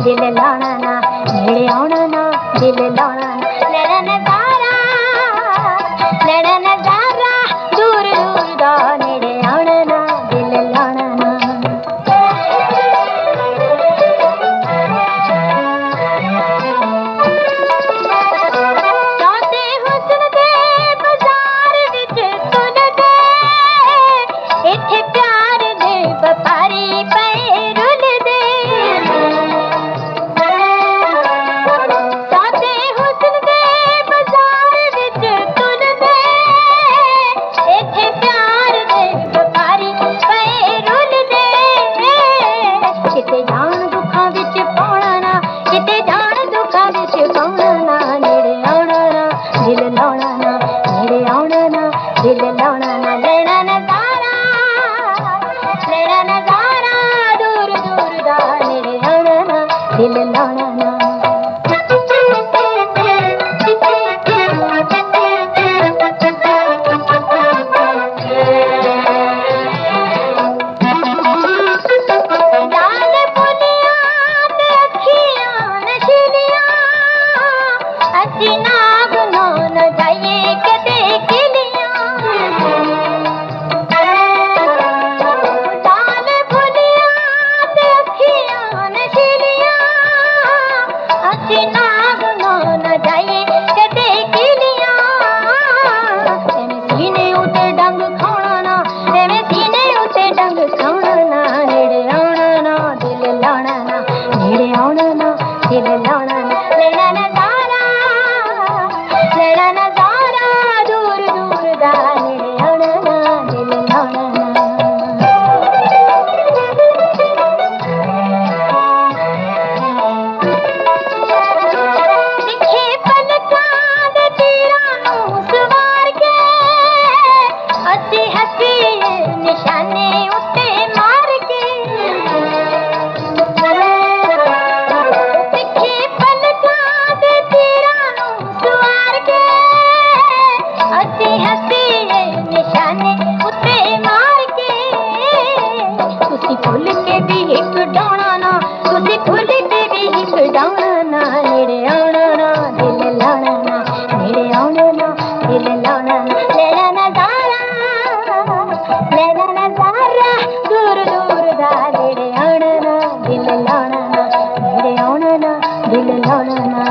दिल लाना ना नेड़े आना ना दिल लाना ना लेना नजारा दूर दूर दा नेड़े आना ना दिल लाना ना जाते हुस्न दे बाजार विच तुलदे इत्थे प्यार दे व्यापारी पे रुलदे जाते हुस्न दे बाजार विच तुलदे इत्थे प्यार दे व्यापारी पे रुलदे किते जान दुखां विच पाउणा ना किते जान दुखां विच पाउणा ना नेड़े आउणा ना दिल लाउणा ना नेड़े आउणा ना दिल लाउणा ना लेना नजारा दूर दूर दा नेड़े आउणा ना दिल लाउणा ना लाल फुलियां ते अखियां नशीलियां असीं नाग नो न जाइए कदे किलियां लाल फुलियां ते अखियां नशीलियां असीं नाग नो न जाइए कदे किलियां एवें सीने उते डंग खाना ना एवें सीने उते डंग खाना ना नेड़े आउणा ना दिल लाउणा ना नेड़े आउणा ना दिल लाउणा ना लेना नजारा दूर दूर दा नेड़े आउणा ना दिल लाउणा ना दिखे पलकां दे तीरां नूं सवार के असीं हसीए निशाने उत्ते मार के दिखे पलकां दे तीरां नूं सवार के असीं हसीए निशाने उत्ते मार के तुसी भुल के भी एक डाउणा ना तुसी भुल के भी एक डाउणा ना नेड़े आउणा ना दिल लाउणा ना नेड़े आउणा ना दिल लाउणा ना लेना नजारा दूर दूर दा नेड़े आउणा ना दिल लाउणा ना नेड़े आउणा ना दिल लाउणा ना